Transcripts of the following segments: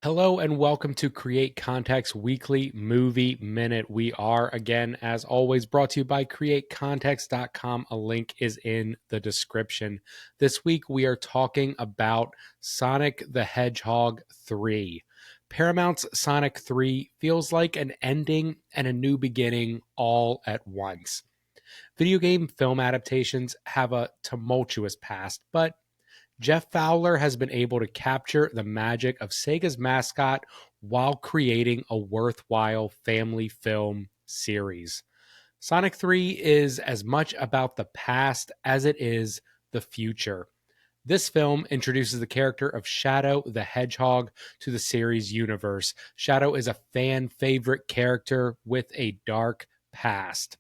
Hello and welcome to Create Context Weekly Movie Minute. We are, again, as always, brought to you by createcontext.com. A link is in the description. This week we are talking about Sonic the Hedgehog 3. Paramount's Sonic 3 feels like an ending and a new beginning all at once. Video game film adaptations have a tumultuous past, but Jeff Fowler has been able to capture the magic of Sega's mascot while creating a worthwhile family film series. Sonic 3 is as much about the past as it is the future. This film introduces the character of Shadow the Hedgehog to the series universe. Shadow is a fan favorite character with a dark past.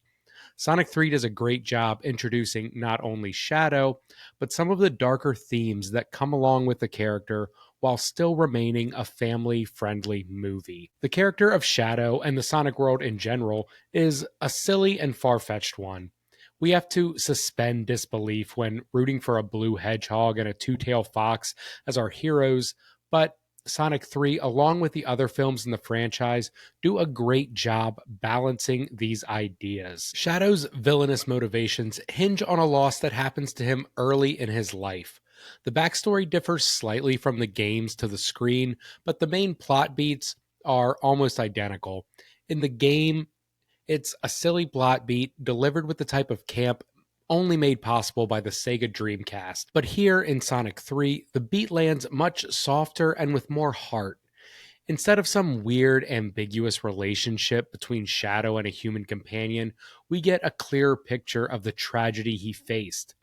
Sonic 3 does a great job introducing not only Shadow, but some of the darker themes that come along with the character while still remaining a family friendly movie. The character of Shadow and the Sonic world in general is a silly and far fetched one. We have to suspend disbelief when rooting for a blue hedgehog and a two-tailed fox as our heroes, but Sonic 3, along with the other films in the franchise, do a great job balancing these ideas. Shadow's villainous motivations hinge on a loss that happens to him early in his life. The backstory differs slightly from the games to the screen, but the main plot beats are almost identical. In the game, it's a silly plot beat delivered with the type of camp only made possible by the Sega Dreamcast. But here in Sonic 3, the beat lands much softer and with more heart. Instead of some weird, ambiguous relationship between Shadow and a human companion, we get a clearer picture of the tragedy he faced.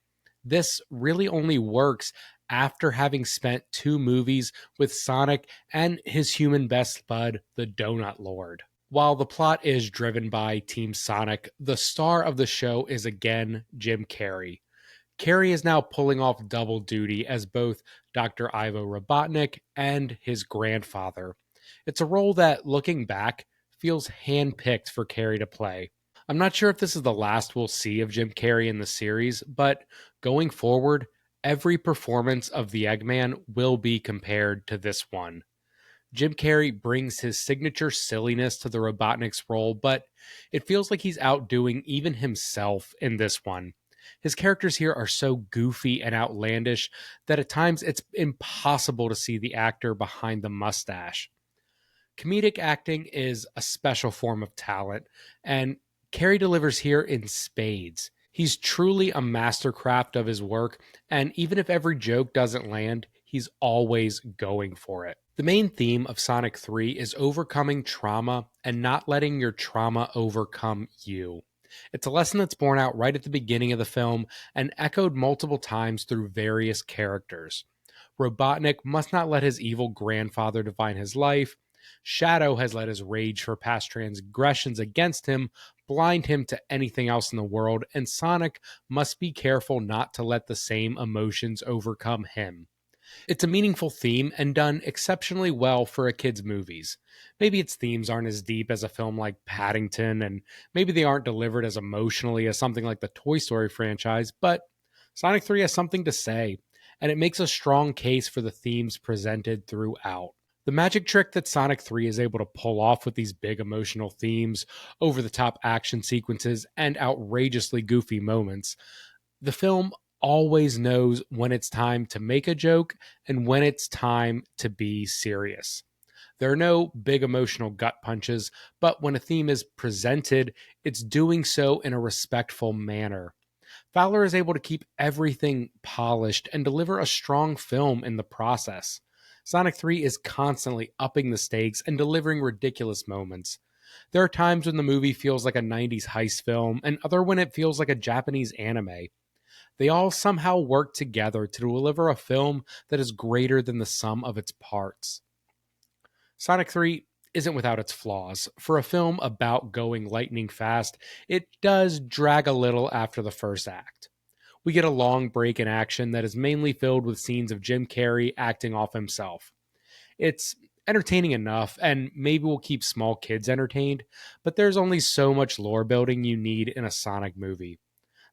This really only works after having spent two movies with Sonic and his human best bud, the Donut Lord. While the plot is driven by Team Sonic, the star of the show is again Jim Carrey. Carrey is now pulling off double duty as both Dr. Ivo Robotnik and his grandfather. It's a role that, looking back, feels handpicked for Carrey to play. I'm not sure if this is the last we'll see of Jim Carrey in the series, but going forward, every performance of the Eggman will be compared to this one. Jim Carrey brings his signature silliness to the Robotnik's role, but it feels like he's outdoing even himself in this one. His characters here are so goofy and outlandish that at times it's impossible to see the actor behind the mustache. Comedic acting is a special form of talent, and Carey delivers here in spades. He's truly a mastercraft of his work, and even if every joke doesn't land, he's always going for it. The main theme of Sonic 3 is overcoming trauma and not letting your trauma overcome you. It's a lesson that's borne out right at the beginning of the film and echoed multiple times through various characters. Robotnik must not let his evil grandfather define his life. Shadow has let his rage for past transgressions against him blind him to anything else in the world, and Sonic must be careful not to let the same emotions overcome him. It's a meaningful theme and done exceptionally well for a kid's movies. Maybe its themes aren't as deep as a film like Paddington, and maybe they aren't delivered as emotionally as something like the Toy Story franchise, but Sonic 3 has something to say, and it makes a strong case for the themes presented throughout. The magic trick that Sonic 3 is able to pull off with these big emotional themes, over the top action sequences, and outrageously goofy moments, the film always knows when it's time to make a joke and when it's time to be serious. There are no big emotional gut punches, but when a theme is presented, it's doing so in a respectful manner. Fowler is able to keep everything polished and deliver a strong film in the process. Sonic 3 is constantly upping the stakes and delivering ridiculous moments. There are times when the movie feels like a 90s heist film, and other when it feels like a Japanese anime. They all somehow work together to deliver a film that is greater than the sum of its parts. Sonic 3 isn't without its flaws. For a film about going lightning fast, it does drag a little after the first act. We get a long break in action that is mainly filled with scenes of Jim Carrey acting off himself. It's entertaining enough, and maybe will keep small kids entertained, but there's only so much lore building you need in a Sonic movie.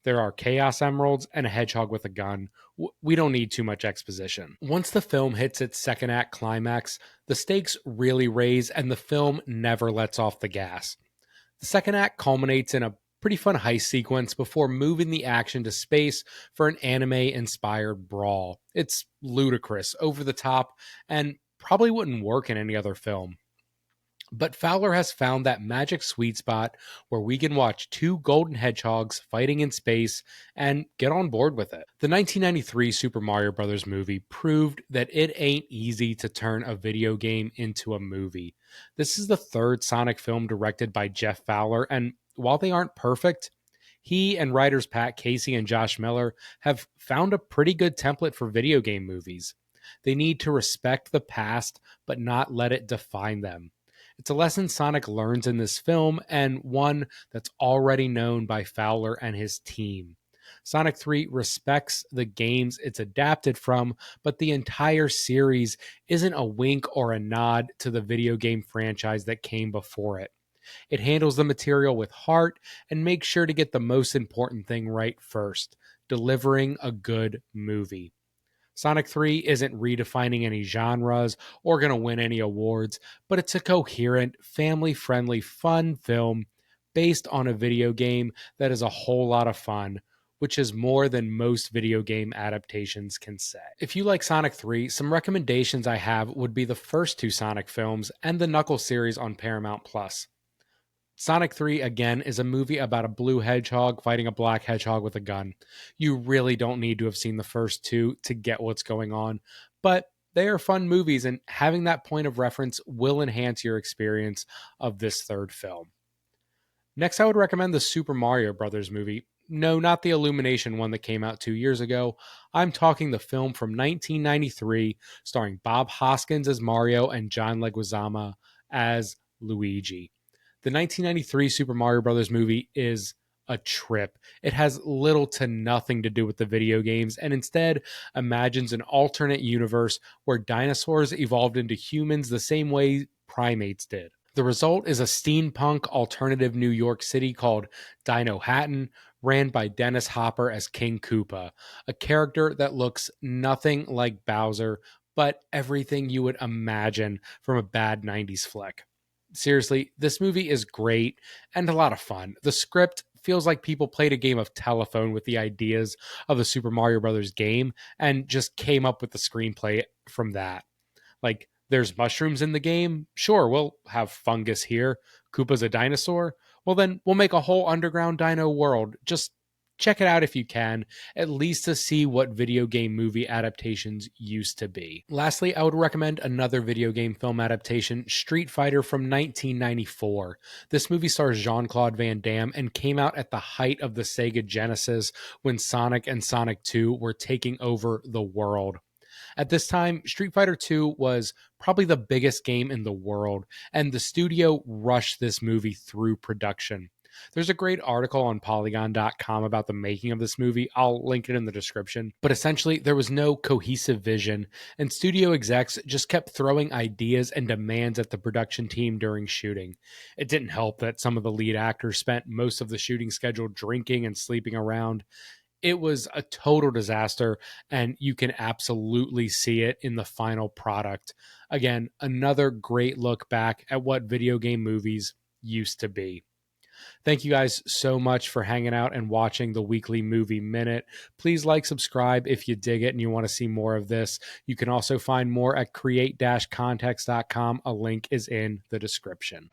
There are Chaos Emeralds and a hedgehog with a gun. We don't need too much exposition. Once the film hits its second act climax, the stakes really raise and the film never lets off the gas. The second act culminates in a pretty fun heist sequence before moving the action to space for an anime-inspired brawl. It's ludicrous, over the top, and probably wouldn't work in any other film. But Fowler has found that magic sweet spot where we can watch two golden hedgehogs fighting in space and get on board with it. The 1993 Super Mario Bros. Movie proved that it ain't easy to turn a video game into a movie. This is the third Sonic film directed by Jeff Fowler, and while they aren't perfect, he and writers Pat Casey and Josh Miller have found a pretty good template for video game movies. They need to respect the past, but not let it define them. It's a lesson Sonic learns in this film, and one that's already known by Fowler and his team. Sonic 3 respects the games it's adapted from, but the entire series isn't a wink or a nod to the video game franchise that came before it. It handles the material with heart and makes sure to get the most important thing right first: delivering a good movie. Sonic 3 isn't redefining any genres or going to win any awards, but it's a coherent, family-friendly, fun film based on a video game that is a whole lot of fun, which is more than most video game adaptations can say. If you like Sonic 3, some recommendations I have would be the first two Sonic films and the Knuckles series on Paramount Plus. Sonic 3, again, is a movie about a blue hedgehog fighting a black hedgehog with a gun. You really don't need to have seen the first two to get what's going on, but they are fun movies, and having that point of reference will enhance your experience of this third film. Next, I would recommend the Super Mario Bros. Movie. No, not the Illumination one that came out 2 years ago. I'm talking the film from 1993, starring Bob Hoskins as Mario and John Leguizamo as Luigi. The 1993 Super Mario Bros. Movie is a trip. It has little to nothing to do with the video games and instead imagines an alternate universe where dinosaurs evolved into humans the same way primates did. The result is a steampunk alternative New York City called Dino Hatton, ran by Dennis Hopper as King Koopa, a character that looks nothing like Bowser, but everything you would imagine from a bad 90s flick. Seriously, this movie is great and a lot of fun. The script feels like people played a game of telephone with the ideas of the Super Mario Brothers game and just came up with the screenplay from that. Like, there's mushrooms in the game? Sure, we'll have fungus here. Koopa's a dinosaur? Well, then we'll make a whole underground dino world. Just check it out if you can, at least to see what video game movie adaptations used to be. Lastly, I would recommend another video game film adaptation, Street Fighter from 1994. This movie stars Jean-Claude Van Damme and came out at the height of the Sega Genesis when Sonic and Sonic 2 were taking over the world. At this time, Street Fighter 2 was probably the biggest game in the world, and the studio rushed this movie through production. There's a great article on Polygon.com about the making of this movie. I'll link it in the description. But essentially, there was no cohesive vision, and studio execs just kept throwing ideas and demands at the production team during shooting. It didn't help that some of the lead actors spent most of the shooting schedule drinking and sleeping around. It was a total disaster, and you can absolutely see it in the final product. Again, another great look back at what video game movies used to be. Thank you guys so much for hanging out and watching the weekly movie minute. Please like, subscribe if you dig it and you want to see more of this. You can also find more at create-context.com. A link is in the description.